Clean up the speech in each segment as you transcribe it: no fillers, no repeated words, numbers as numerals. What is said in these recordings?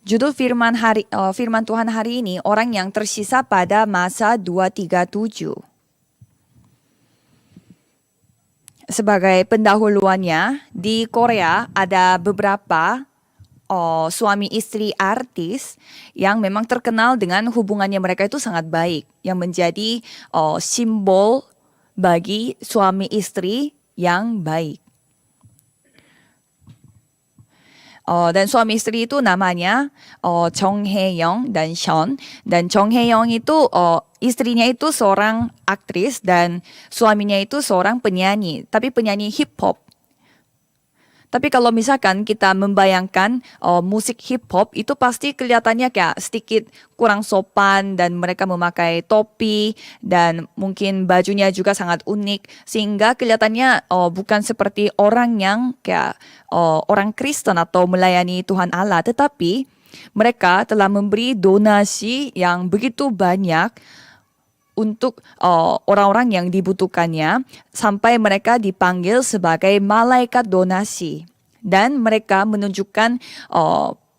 Judul firman Tuhan hari ini, orang yang tersisa pada masa 237. Sebagai pendahuluannya, di Korea ada beberapa suami istri artis yang memang terkenal dengan hubungannya mereka itu sangat baik, yang menjadi simbol bagi suami istri yang baik. Dan suami istri itu namanya Jong Hae-young dan Sean. Dan Jong Hae-young itu istrinya itu seorang aktris dan suaminya itu seorang penyanyi, tapi penyanyi hip hop. Tapi kalau misalkan kita membayangkan musik hip hop itu pasti kelihatannya kayak sedikit kurang sopan dan mereka memakai topi dan mungkin bajunya juga sangat unik sehingga kelihatannya bukan seperti orang yang kayak orang Kristen atau melayani Tuhan Allah, tetapi mereka telah memberi donasi yang begitu banyak untuk orang-orang yang dibutuhkannya sampai mereka dipanggil sebagai malaikat donasi. Dan mereka menunjukkan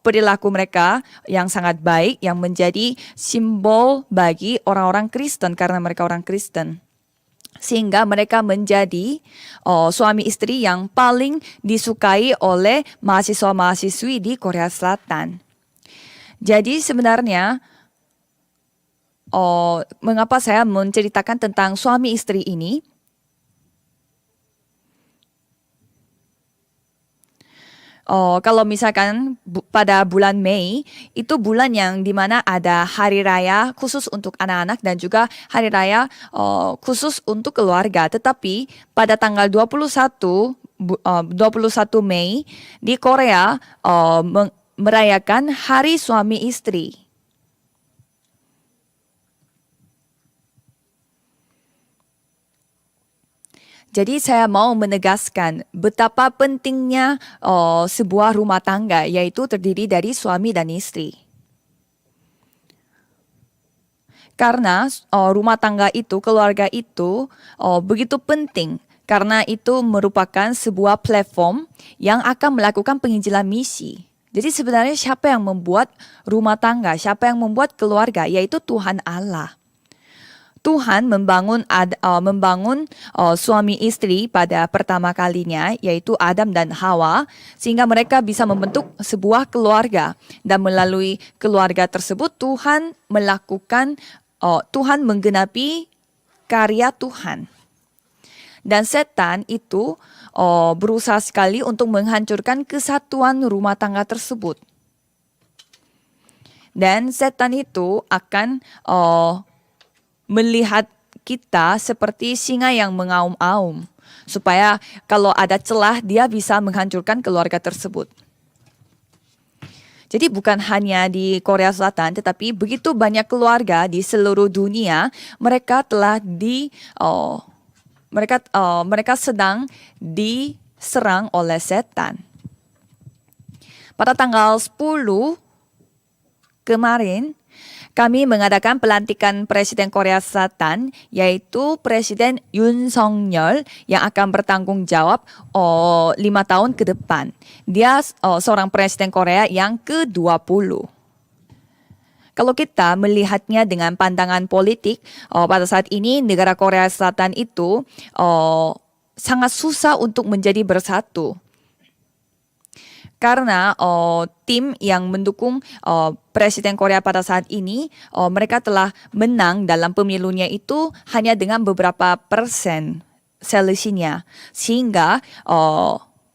perilaku mereka yang sangat baik yang menjadi simbol bagi orang-orang Kristen karena mereka orang Kristen. Sehingga mereka menjadi suami istri yang paling disukai oleh mahasiswa-mahasiswi di Korea Selatan. Jadi sebenarnya mengapa saya menceritakan tentang suami istri ini? Kalau misalkan pada bulan Mei, itu bulan yang dimana ada hari raya khusus untuk anak-anak dan juga hari raya khusus untuk keluarga. Tetapi pada tanggal 21 Mei di Korea merayakan Hari Suami Istri. Jadi saya mau menegaskan betapa pentingnya sebuah rumah tangga, yaitu terdiri dari suami dan istri. Karena rumah tangga itu, keluarga itu begitu penting. Karena itu merupakan sebuah platform yang akan melakukan penginjilan misi. Jadi sebenarnya siapa yang membuat rumah tangga, siapa yang membuat keluarga, yaitu Tuhan Allah. Tuhan membangun suami istri pada pertama kalinya, yaitu Adam dan Hawa, sehingga mereka bisa membentuk sebuah keluarga. Dan melalui keluarga tersebut Tuhan menggenapi karya Tuhan. Dan setan itu berusaha sekali untuk menghancurkan kesatuan rumah tangga tersebut. Dan setan itu akan melihat kita seperti singa yang mengaum-aum, supaya kalau ada celah dia bisa menghancurkan keluarga tersebut. Jadi bukan hanya di Korea Selatan, tetapi begitu banyak keluarga di seluruh dunia mereka sedang diserang oleh setan. Pada tanggal 10 kemarin kami mengadakan pelantikan Presiden Korea Selatan, yaitu Presiden Yoon Suk-yeol yang akan bertanggung jawab 5 tahun ke depan. Dia seorang Presiden Korea yang ke-20. Kalau kita melihatnya dengan pandangan politik, pada saat ini negara Korea Selatan itu sangat susah untuk menjadi bersatu. Karena tim yang mendukung Presiden Korea pada saat ini, mereka telah menang dalam pemilunya itu hanya dengan beberapa persen selisihnya. Sehingga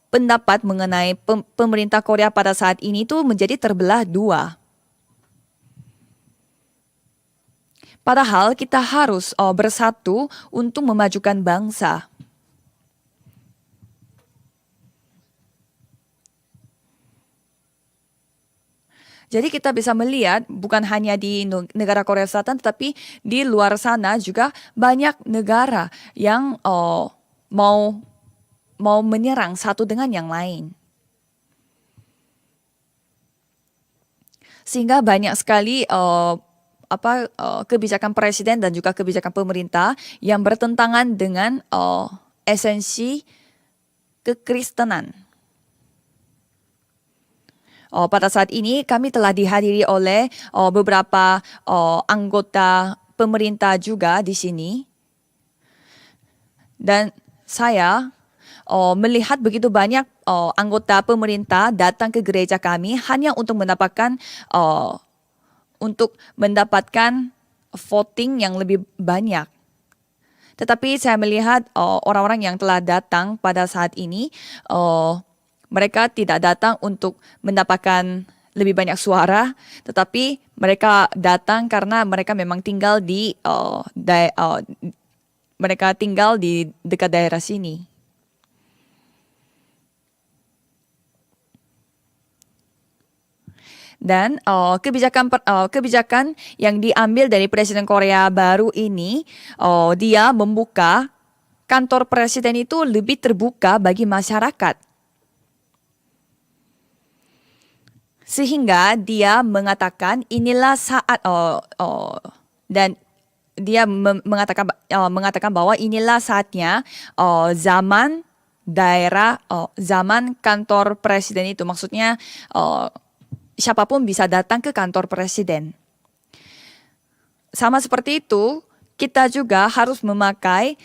pendapat mengenai pemerintah Korea pada saat ini itu menjadi terbelah dua. Padahal kita harus bersatu untuk memajukan bangsa. Jadi kita bisa melihat bukan hanya di negara Korea Selatan, tetapi di luar sana juga banyak negara yang mau menyerang satu dengan yang lain. Sehingga banyak sekali kebijakan presiden dan juga kebijakan pemerintah yang bertentangan dengan esensi kekristenan. Pada saat ini kami telah dihadiri oleh beberapa anggota pemerintah juga di sini. Dan saya melihat begitu banyak anggota pemerintah datang ke gereja kami hanya untuk mendapatkan voting yang lebih banyak. Tetapi saya melihat orang-orang yang telah datang pada saat ini, mereka tidak datang untuk mendapatkan lebih banyak suara, tetapi mereka datang karena mereka memang tinggal mereka tinggal di dekat daerah sini. Dan kebijakan yang diambil dari Presiden Korea baru ini, dia membuka kantor presiden itu lebih terbuka bagi masyarakat. Sehingga dia mengatakan inilah saat dan dia mengatakan bahwa inilah saatnya zaman kantor presiden itu, maksudnya siapapun bisa datang ke kantor presiden. Sama seperti itu, kita juga harus memakai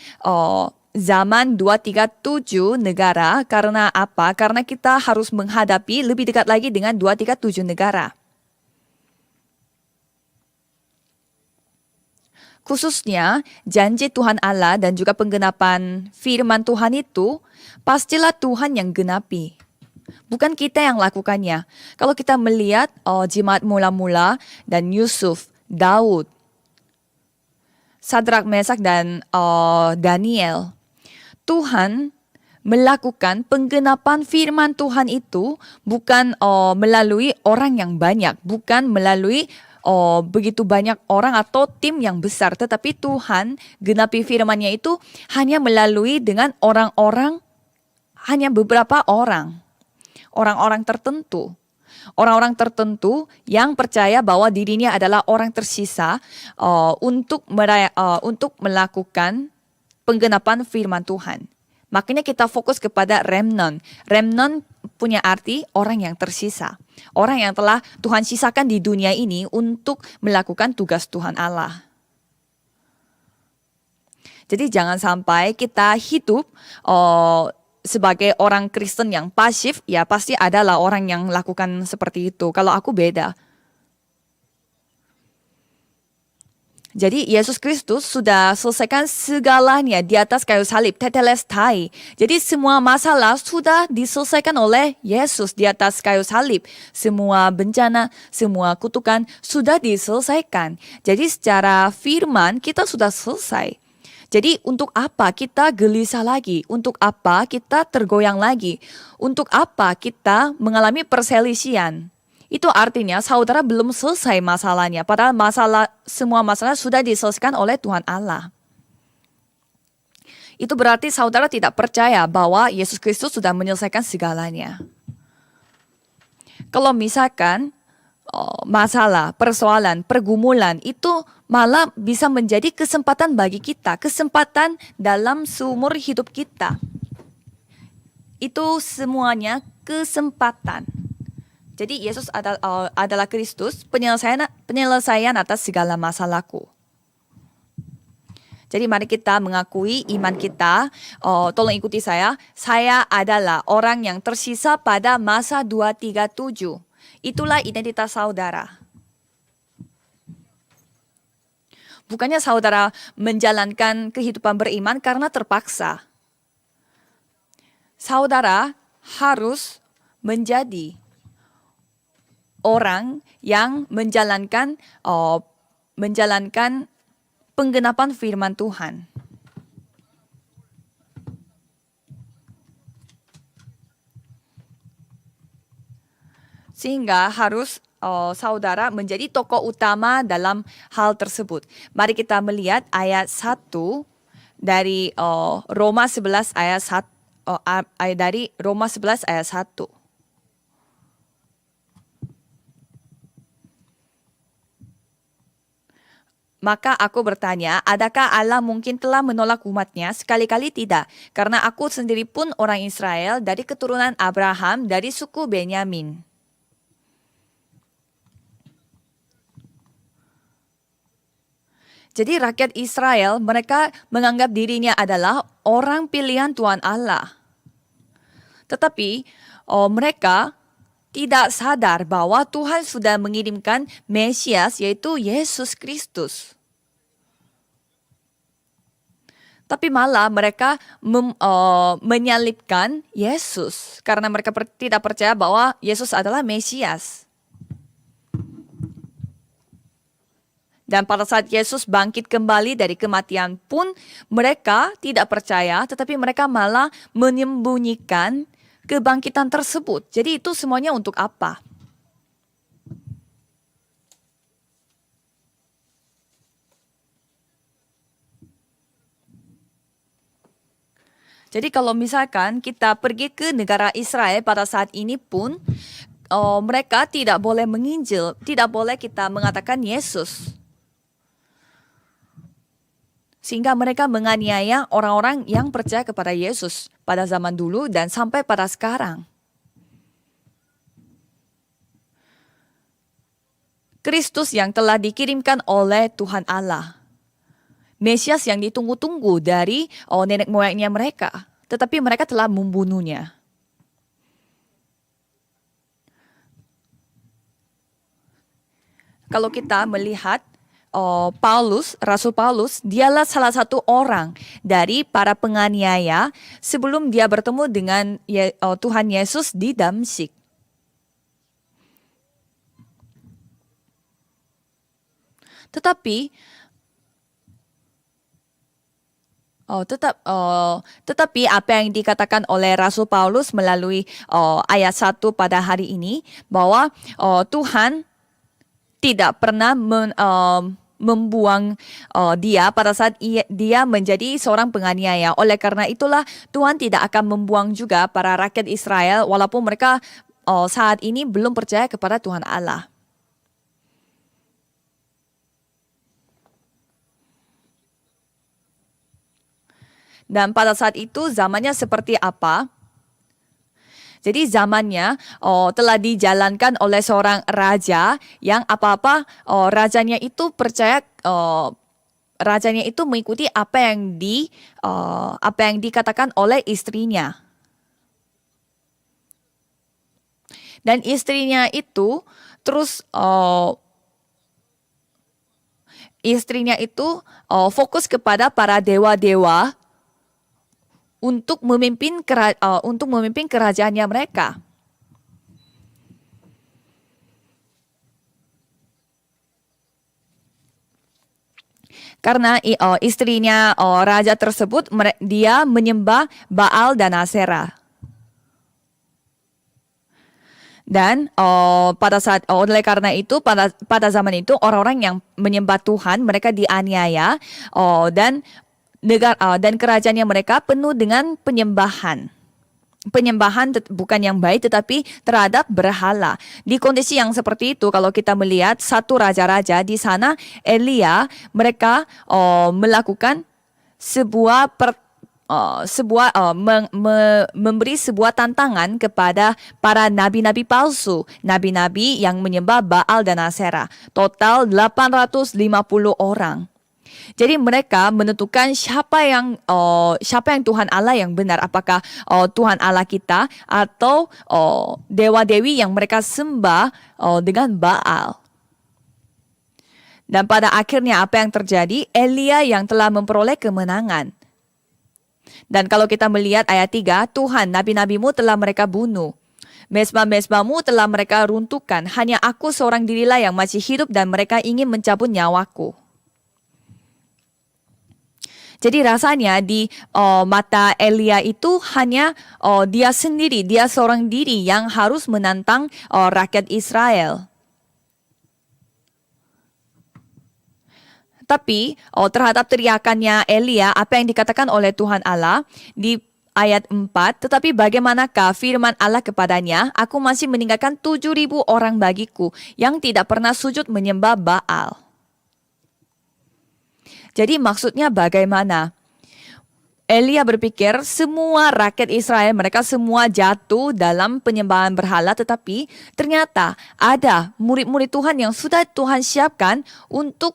zaman 237 negara. Karena apa? Karena kita harus menghadapi lebih dekat lagi dengan 237 negara. Khususnya janji Tuhan Allah dan juga penggenapan firman Tuhan itu, pastilah Tuhan yang genapi. Bukan kita yang lakukannya. Kalau kita melihat jemaat mula-mula dan Yusuf, Daud, Sadrak, Mesak, dan Daniel, Tuhan melakukan penggenapan firman Tuhan itu bukan melalui orang yang banyak, bukan melalui begitu banyak orang atau tim yang besar, tetapi Tuhan genapi firman-Nya itu hanya melalui dengan hanya beberapa orang-orang tertentu. Orang-orang tertentu yang percaya bahwa dirinya adalah orang tersisa untuk melakukan penggenapan firman Tuhan. Makanya kita fokus kepada remnant. Remnant punya arti orang yang tersisa. Orang yang telah Tuhan sisakan di dunia ini untuk melakukan tugas Tuhan Allah. Jadi jangan sampai kita hidup sebagai orang Kristen yang pasif, ya pasti adalah orang yang lakukan seperti itu. Kalau aku beda. Jadi Yesus Kristus sudah selesaikan segalanya di atas kayu salib, tetelestai. Jadi semua masalah sudah diselesaikan oleh Yesus di atas kayu salib. Semua bencana, semua kutukan sudah diselesaikan. Jadi secara firman kita sudah selesai. Jadi untuk apa kita gelisah lagi? Untuk apa kita tergoyang lagi? Untuk apa kita mengalami perselisihan? Itu artinya saudara belum selesai masalahnya. Padahal semua masalah sudah diselesaikan oleh Tuhan Allah. Itu berarti saudara tidak percaya bahwa Yesus Kristus sudah menyelesaikan segalanya. Kalau misalkan masalah, persoalan, pergumulan itu malah bisa menjadi kesempatan bagi kita, kesempatan dalam seumur hidup kita. Itu semuanya kesempatan. Jadi Yesus adalah Kristus, penyelesaian atas segala masalahku. Jadi mari kita mengakui iman kita. Tolong ikuti saya. Saya adalah orang yang tersisa pada masa 237. Itulah identitas saudara. Bukannya saudara menjalankan kehidupan beriman karena terpaksa. Saudara harus menjadi orang yang menjalankan penggenapan firman Tuhan. Sehingga harus saudara menjadi tokoh utama dalam hal tersebut. Mari kita melihat ayat 1 dari Roma 11 ayat 1. Dari Roma 11 ayat 1. Maka aku bertanya, adakah Allah mungkin telah menolak umatnya? Sekali-kali tidak, karena aku sendiri pun orang Israel dari keturunan Abraham dari suku Benyamin. Jadi rakyat Israel, mereka menganggap dirinya adalah orang pilihan Tuhan Allah. Tetapi mereka tidak sadar bahwa Tuhan sudah mengirimkan Mesias, yaitu Yesus Kristus. Tapi malah mereka menyalibkan Yesus karena mereka tidak percaya bahwa Yesus adalah Mesias. Dan pada saat Yesus bangkit kembali dari kematian pun mereka tidak percaya, tetapi mereka malah menyembunyikan kebangkitan tersebut. Jadi itu semuanya untuk apa? Jadi kalau misalkan kita pergi ke negara Israel pada saat ini pun, mereka tidak boleh menginjil, tidak boleh kita mengatakan Yesus. Sehingga mereka menganiaya orang-orang yang percaya kepada Yesus pada zaman dulu dan sampai pada sekarang. Kristus yang telah dikirimkan oleh Tuhan Allah. Mesias yang ditunggu-tunggu dari nenek moyangnya mereka. Tetapi mereka telah membunuhnya. Kalau kita melihat Rasul Paulus, dialah salah satu orang dari para penganiaya sebelum dia bertemu dengan Tuhan Yesus di Damsyik. Tetapi apa yang dikatakan oleh Rasul Paulus melalui ayat 1 pada hari ini, bahwa Tuhan tidak pernah membuang dia pada saat dia menjadi seorang penganiaya. Oleh karena itulah Tuhan tidak akan membuang juga para rakyat Israel walaupun mereka saat ini belum percaya kepada Tuhan Allah. Dan pada saat itu zamannya seperti apa? Jadi zamannya telah dijalankan oleh seorang raja yang apa-apa rajanya itu percaya, rajanya itu mengikuti apa yang dikatakan oleh istrinya. Dan istrinya itu terus fokus kepada para dewa-dewa untuk memimpin kerajaannya mereka. Karena istrinya raja tersebut, dia menyembah Baal dan Asera. Dan oleh karena itu pada zaman itu orang-orang yang menyembah Tuhan mereka dianiaya dan kerajaannya mereka penuh dengan penyembahan. Penyembahan bukan yang baik tetapi terhadap berhala. Di kondisi yang seperti itu kalau kita melihat satu raja-raja di sana, Elia, mereka melakukan memberi sebuah tantangan kepada para nabi-nabi palsu, nabi-nabi yang menyembah Baal dan Asera. Total 850 orang. Jadi mereka menentukan siapa yang Tuhan Allah yang benar, apakah Tuhan Allah kita atau dewa-dewi yang mereka sembah dengan Baal. Dan pada akhirnya apa yang terjadi? Elia yang telah memperoleh kemenangan. Dan kalau kita melihat ayat 3, Tuhan, nabi-nabimu telah mereka bunuh. Mesbah-mesbahmu telah mereka runtuhkan. Hanya aku seorang dirilah yang masih hidup dan mereka ingin mencabut nyawaku. Jadi rasanya di mata Elia itu hanya dia sendiri, dia seorang diri yang harus menantang rakyat Israel. Tapi terhadap teriakannya Elia, apa yang dikatakan oleh Tuhan Allah di ayat 4, tetapi bagaimanakah firman Allah kepadanya, aku masih meninggalkan 7.000 orang bagiku yang tidak pernah sujud menyembah Baal. Jadi maksudnya bagaimana? Elia berpikir semua rakyat Israel, mereka semua jatuh dalam penyembahan berhala, tetapi ternyata ada murid-murid Tuhan yang sudah Tuhan siapkan untuk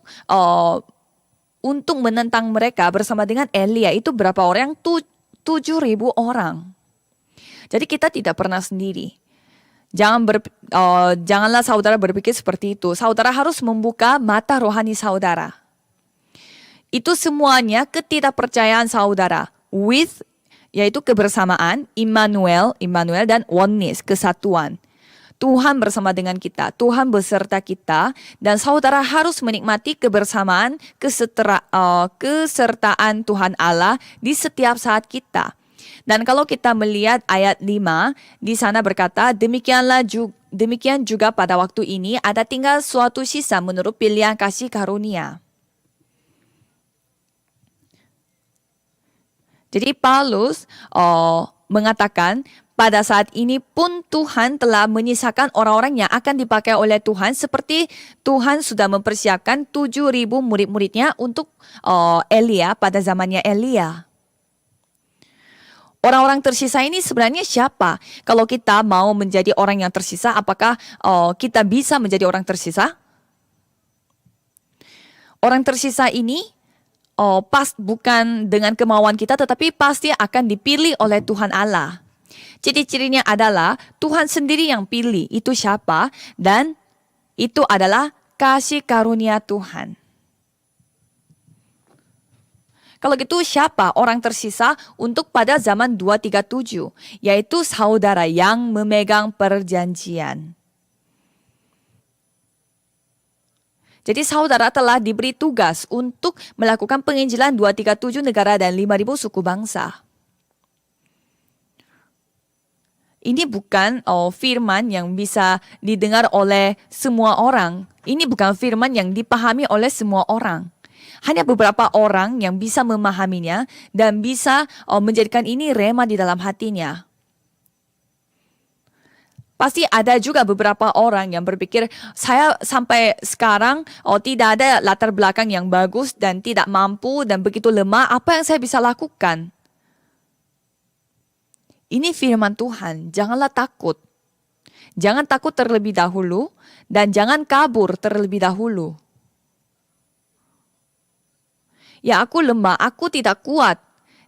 untuk menentang mereka bersama dengan Elia itu berapa orang? 7.000 orang. Jadi kita tidak pernah sendiri. Janganlah saudara berpikir seperti itu. Saudara harus membuka mata rohani saudara. Itu semuanya ketidakpercayaan saudara. With, yaitu kebersamaan, Immanuel dan oneness, kesatuan. Tuhan bersama dengan kita, Tuhan beserta kita, dan saudara harus menikmati kebersamaan, kesertaan Tuhan Allah di setiap saat kita. Dan kalau kita melihat ayat 5, di sana berkata, demikian juga pada waktu ini ada tinggal suatu sisa menurut pilihan kasih karunia. Jadi Paulus mengatakan pada saat ini pun Tuhan telah menyisakan orang-orang yang akan dipakai oleh Tuhan seperti Tuhan sudah mempersiapkan 7.000 murid-muridnya untuk Elia pada zamannya Elia. Orang-orang tersisa ini sebenarnya siapa? Kalau kita mau menjadi orang yang tersisa, apakah kita bisa menjadi orang tersisa? Orang tersisa ini bukan dengan kemauan kita, tetapi pasti akan dipilih oleh Tuhan Allah. Ciri-cirinya adalah Tuhan sendiri yang pilih. Itu siapa? Dan itu adalah kasih karunia Tuhan. Kalau gitu siapa orang tersisa untuk pada zaman 237? Yaitu saudara yang memegang perjanjian. Jadi saudara telah diberi tugas untuk melakukan penginjilan 237 negara dan 5.000 suku bangsa. Ini bukan firman yang bisa didengar oleh semua orang. Ini bukan firman yang dipahami oleh semua orang. Hanya beberapa orang yang bisa memahaminya dan bisa menjadikan ini rema di dalam hatinya. Pasti ada juga beberapa orang yang berpikir, saya sampai sekarang tidak ada latar belakang yang bagus dan tidak mampu dan begitu lemah, apa yang saya bisa lakukan? Ini firman Tuhan, janganlah takut. Jangan takut terlebih dahulu dan jangan kabur terlebih dahulu. Ya, aku lemah, aku tidak kuat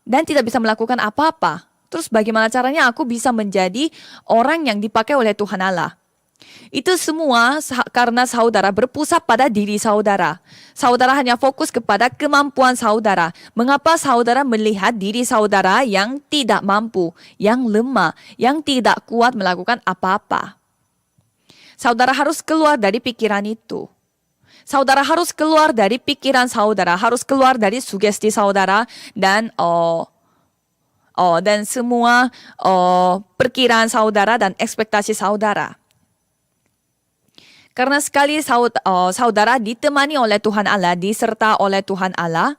dan tidak bisa melakukan apa-apa. Terus bagaimana caranya aku bisa menjadi orang yang dipakai oleh Tuhan Allah? Itu semua karena saudara berpusat pada diri saudara. Saudara hanya fokus kepada kemampuan saudara. Mengapa saudara melihat diri saudara yang tidak mampu, yang lemah, yang tidak kuat melakukan apa-apa? Saudara harus keluar dari pikiran itu. Saudara harus keluar dari pikiran saudara, harus keluar dari sugesti saudara dan dan semua perkiraan saudara dan ekspektasi saudara. Karena sekali saudara ditemani oleh Tuhan Allah, diserta oleh Tuhan Allah,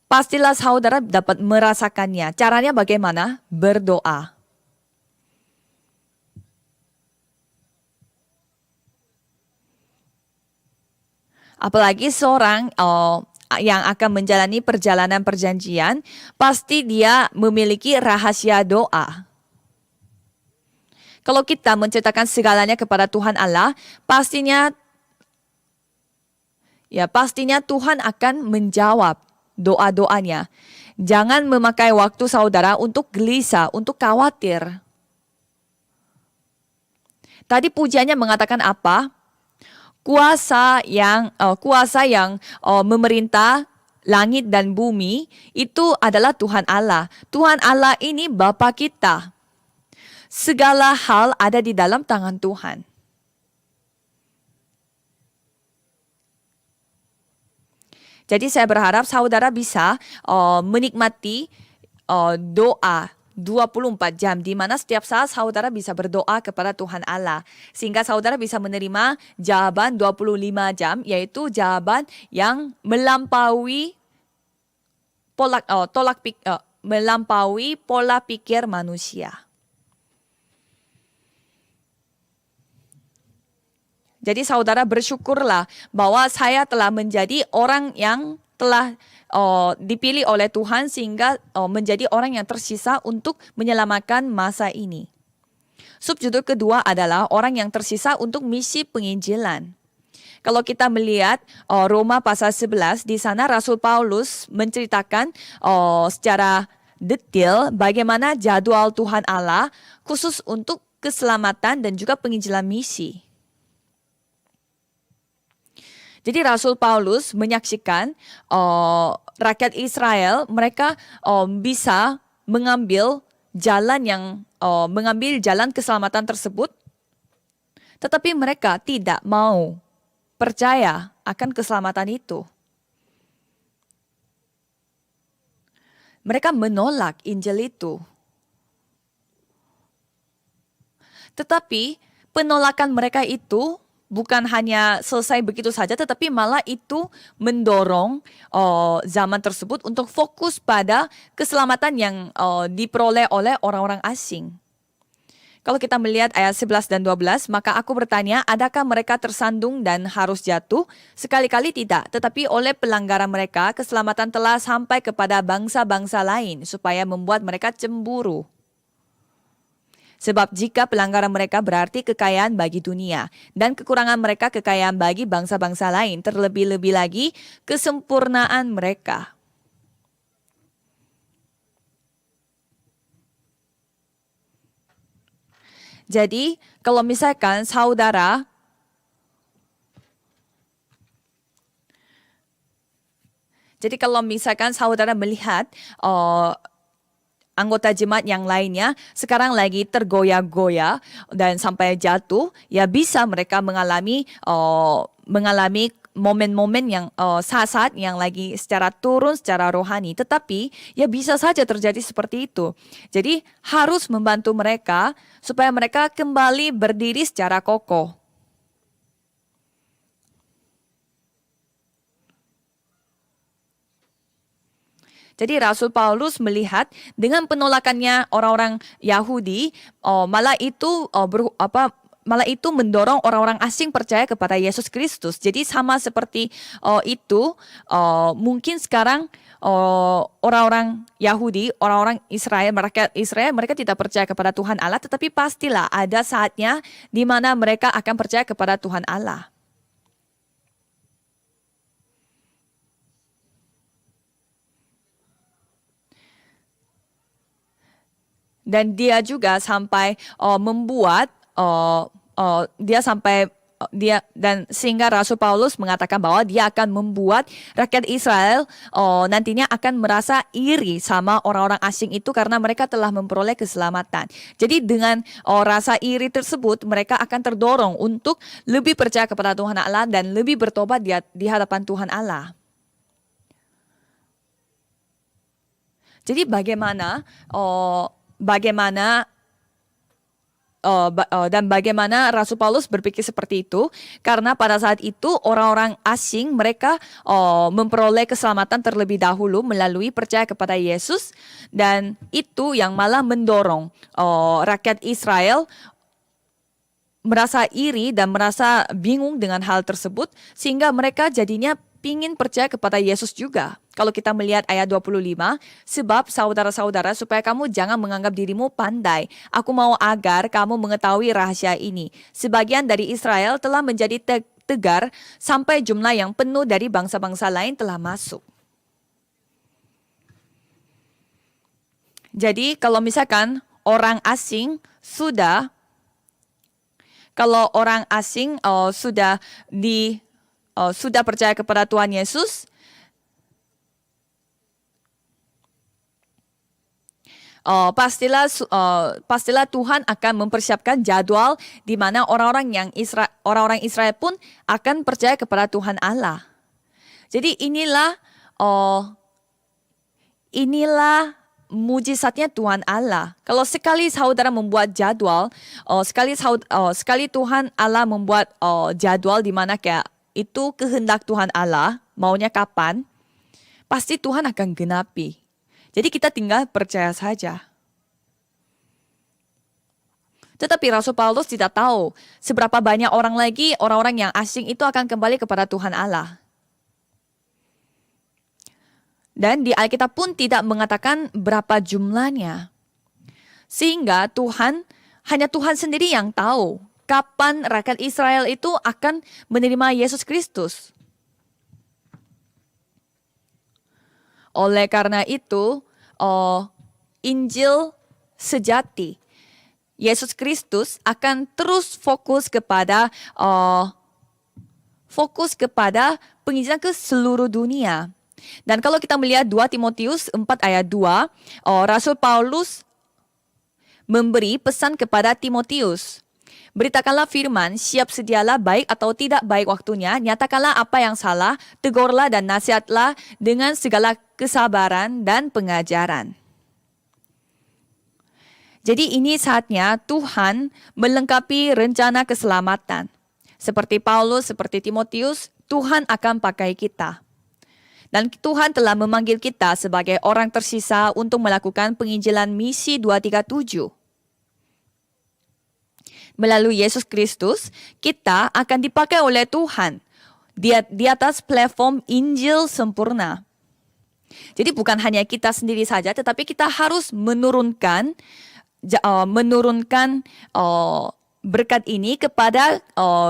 pastilah saudara dapat merasakannya. Caranya bagaimana? Berdoa. Apalagi seorang yang akan menjalani perjalanan perjanjian, pasti dia memiliki rahasia doa. Kalau kita menceritakan segalanya kepada Tuhan Allah, pastinya Tuhan akan menjawab doa-doanya. Jangan memakai waktu saudara untuk gelisah, untuk khawatir. Tadi pujiannya mengatakan apa? Kuasa yang memerintah langit dan bumi itu adalah Tuhan Allah. Tuhan Allah ini Bapa kita. Segala hal ada di dalam tangan Tuhan. Jadi saya berharap saudara bisa menikmati doa 24 jam di mana setiap saat saudara bisa berdoa kepada Tuhan Allah sehingga saudara bisa menerima jawaban 25 jam yaitu jawaban yang melampaui pola pikir manusia. Jadi saudara bersyukurlah bahwa saya telah menjadi orang yang telah dipilih oleh Tuhan sehingga menjadi orang yang tersisa untuk menyelamatkan masa ini. Subjudul kedua adalah orang yang tersisa untuk misi penginjilan. Kalau kita melihat Roma pasal 11, di sana Rasul Paulus menceritakan secara detail bagaimana jadwal Tuhan Allah khusus untuk keselamatan dan juga penginjilan misi. Jadi Rasul Paulus menyaksikan rakyat Israel mereka bisa mengambil jalan keselamatan tersebut, tetapi mereka tidak mau percaya akan keselamatan itu. Mereka menolak Injil itu. Tetapi penolakan mereka itu bukan hanya selesai begitu saja, tetapi malah itu mendorong zaman tersebut untuk fokus pada keselamatan yang diperoleh oleh orang-orang asing. Kalau kita melihat ayat 11 dan 12, maka aku bertanya, adakah mereka tersandung dan harus jatuh? Sekali-kali tidak, tetapi oleh pelanggaran mereka, keselamatan telah sampai kepada bangsa-bangsa lain, supaya membuat mereka cemburu. Sebab jika pelanggaran mereka berarti kekayaan bagi dunia, dan kekurangan mereka kekayaan bagi bangsa-bangsa lain, terlebih-lebih lagi kesempurnaan mereka. Jadi, kalau misalkan saudara melihat anggota jemaat yang lainnya sekarang lagi tergoyah-goyah dan sampai jatuh, ya bisa mereka mengalami momen-momen yang saat-saat yang lagi secara turun secara rohani, tetapi ya bisa saja terjadi seperti itu. Jadi harus membantu mereka supaya mereka kembali berdiri secara kokoh. Jadi Rasul Paulus melihat dengan penolakannya orang-orang Yahudi, malah itu mendorong orang-orang asing percaya kepada Yesus Kristus. Jadi sama seperti itu, mungkin sekarang orang-orang Yahudi, orang-orang Israel, mereka tidak percaya kepada Tuhan Allah, tetapi pastilah ada saatnya di mana mereka akan percaya kepada Tuhan Allah. Dan dia juga sampai membuat sehingga Rasul Paulus mengatakan bahwa dia akan membuat rakyat Israel nantinya akan merasa iri sama orang-orang asing itu karena mereka telah memperoleh keselamatan. Jadi dengan rasa iri tersebut mereka akan terdorong untuk lebih percaya kepada Tuhan Allah dan lebih bertobat di hadapan Tuhan Allah. Jadi bagaimana Rasul Paulus berpikir seperti itu? Karena pada saat itu orang-orang asing mereka memperoleh keselamatan terlebih dahulu melalui percaya kepada Yesus, dan itu yang malah mendorong rakyat Israel merasa iri dan merasa bingung dengan hal tersebut, sehingga mereka jadinya ingin percaya kepada Yesus juga. Kalau kita melihat ayat 25, sebab saudara-saudara supaya kamu jangan menganggap dirimu pandai. Aku mau agar kamu mengetahui rahasia ini. Sebagian dari Israel telah menjadi tegar sampai jumlah yang penuh dari bangsa-bangsa lain telah masuk. Jadi kalau misalkan orang asing sudah percaya kepada Tuhan Yesus, pastilah Tuhan akan mempersiapkan jadwal di mana orang-orang Israel pun akan percaya kepada Tuhan Allah. Jadi inilah mujizatnya Tuhan Allah. Kalau sekali saudara membuat jadwal, sekali Tuhan Allah membuat jadwal di mana kayak itu kehendak Tuhan Allah, maunya kapan, pasti Tuhan akan genapi. Jadi kita tinggal percaya saja. Tetapi Rasul Paulus tidak tahu seberapa banyak orang-orang yang asing itu akan kembali kepada Tuhan Allah. Dan di Alkitab pun tidak mengatakan berapa jumlahnya. Sehingga hanya Tuhan sendiri yang tahu kapan rakyat Israel itu akan menerima Yesus Kristus. Oleh karena itu, Injil sejati Yesus Kristus akan terus fokus kepada penginjilan ke seluruh dunia. Dan kalau kita melihat 2 Timotius 4 ayat 2, Rasul Paulus memberi pesan kepada Timotius. Beritakanlah firman, siap sedialah baik atau tidak baik waktunya, nyatakanlah apa yang salah, tegurlah dan nasihatlah dengan segala kesabaran dan pengajaran. Jadi ini saatnya Tuhan melengkapi rencana keselamatan. Seperti Paulus, seperti Timotius, Tuhan akan pakai kita. Dan Tuhan telah memanggil kita sebagai orang tersisa untuk melakukan penginjilan misi 237. Melalui Yesus Kristus, kita akan dipakai oleh Tuhan di atas platform Injil sempurna. Jadi bukan hanya kita sendiri saja, tetapi kita harus menurunkan berkat ini kepada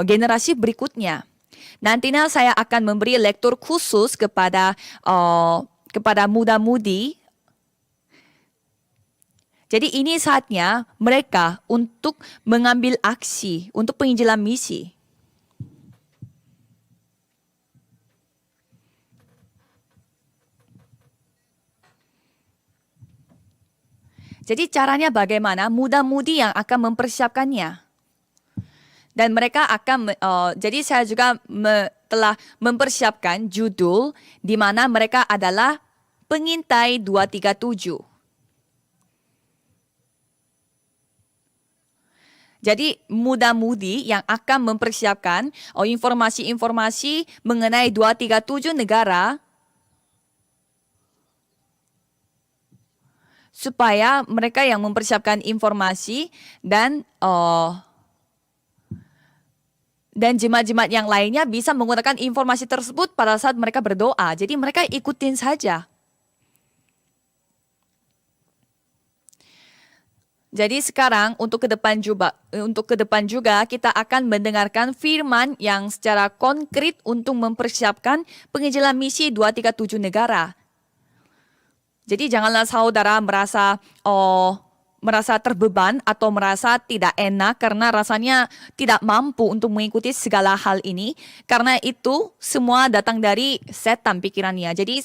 generasi berikutnya. Nantinya saya akan memberi lektur khusus kepada muda-mudi. Jadi ini saatnya mereka untuk mengambil aksi untuk penginjilan misi. Jadi caranya bagaimana? Muda-mudi yang akan mempersiapkannya. Dan mereka akan, jadi saya juga telah mempersiapkan judul di mana mereka adalah pengintai 237. Jadi muda-mudi yang akan mempersiapkan informasi-informasi mengenai 237 negara supaya mereka yang mempersiapkan informasi dan jemaat-jemaat yang lainnya bisa menggunakan informasi tersebut pada saat mereka berdoa. Jadi mereka ikutin saja. Jadi sekarang untuk ke depan juga kita akan mendengarkan firman yang secara konkret untuk mempersiapkan penginjilan misi 237 negara. Jadi janganlah saudara merasa terbeban atau merasa tidak enak karena rasanya tidak mampu untuk mengikuti segala hal ini. Karena itu semua datang dari setan pikirannya. Jadi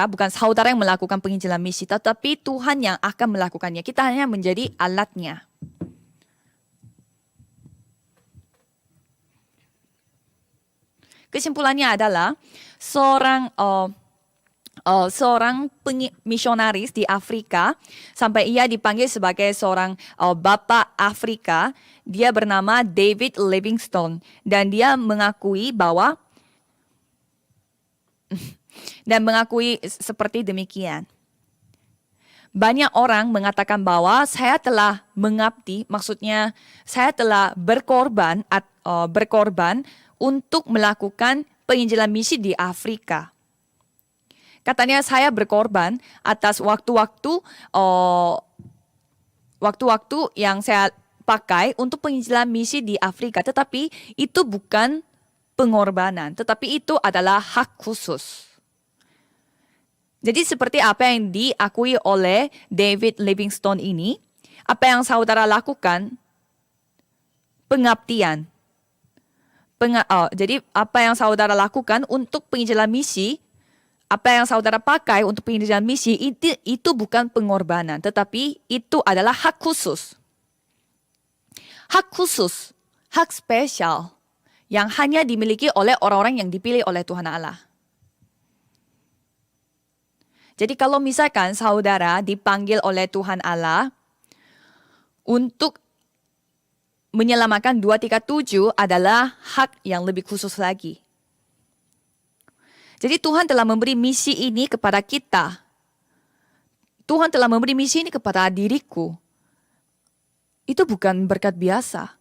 bukan saudara yang melakukan penginjilan misi, tetapi Tuhan yang akan melakukannya. Kita hanya menjadi alatnya. Kesimpulannya adalah seorang misionaris di Afrika sampai ia dipanggil sebagai seorang Bapak Afrika. Dia bernama David Livingstone dan dia mengakui seperti demikian. Banyak orang mengatakan bahwa saya telah mengabdi, maksudnya saya telah berkorban untuk melakukan penginjilan misi di Afrika. Katanya saya berkorban atas waktu-waktu yang saya pakai untuk penginjilan misi di Afrika. Tetapi itu bukan pengorbanan, tetapi itu adalah hak khusus. Jadi seperti apa yang diakui oleh David Livingstone ini, apa yang saudara lakukan, pengabdian. Jadi apa yang saudara lakukan untuk penginjilan misi, apa yang saudara pakai untuk penginjilan misi itu bukan pengorbanan, tetapi itu adalah hak khusus. Hak khusus, hak spesial yang hanya dimiliki oleh orang-orang yang dipilih oleh Tuhan Allah. Jadi kalau misalkan saudara dipanggil oleh Tuhan Allah untuk menyelamatkan 237 adalah hak yang lebih khusus lagi. Jadi Tuhan telah memberi misi ini kepada kita. Tuhan telah memberi misi ini kepada diriku. Itu bukan berkat biasa.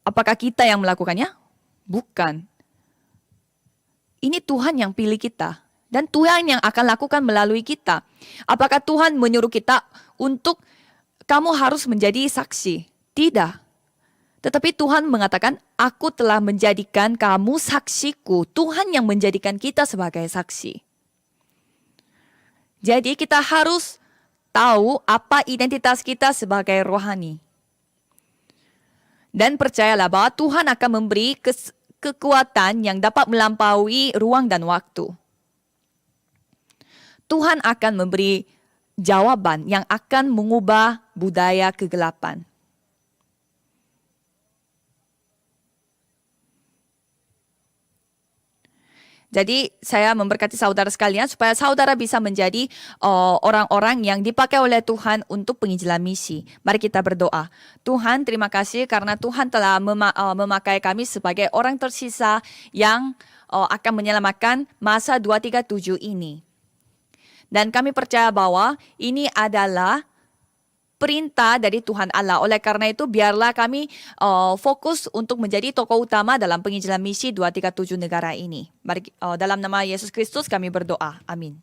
Apakah kita yang melakukannya? Bukan. Ini Tuhan yang pilih kita. Dan Tuhan yang akan lakukan melalui kita. Apakah Tuhan menyuruh kita untuk kamu harus menjadi saksi? Tidak. Tetapi Tuhan mengatakan, aku telah menjadikan kamu saksiku. Tuhan yang menjadikan kita sebagai saksi. Jadi kita harus tahu apa identitas kita sebagai rohani. Dan percayalah bahwa Tuhan akan memberi kekuatan yang dapat melampaui ruang dan waktu. Tuhan akan memberi jawaban yang akan mengubah budaya kegelapan. Jadi saya memberkati saudara sekalian supaya saudara bisa menjadi orang-orang yang dipakai oleh Tuhan untuk penginjilan misi. Mari kita berdoa. Tuhan, terima kasih karena Tuhan telah memakai kami sebagai orang tersisa yang akan menyelamatkan masa 237 ini. Dan kami percaya bahwa ini adalah perintah dari Tuhan Allah. Oleh karena itu, biarlah kami fokus untuk menjadi tokoh utama dalam penginjilan misi 237 negara ini. Mari, dalam nama Yesus Kristus kami berdoa. Amin.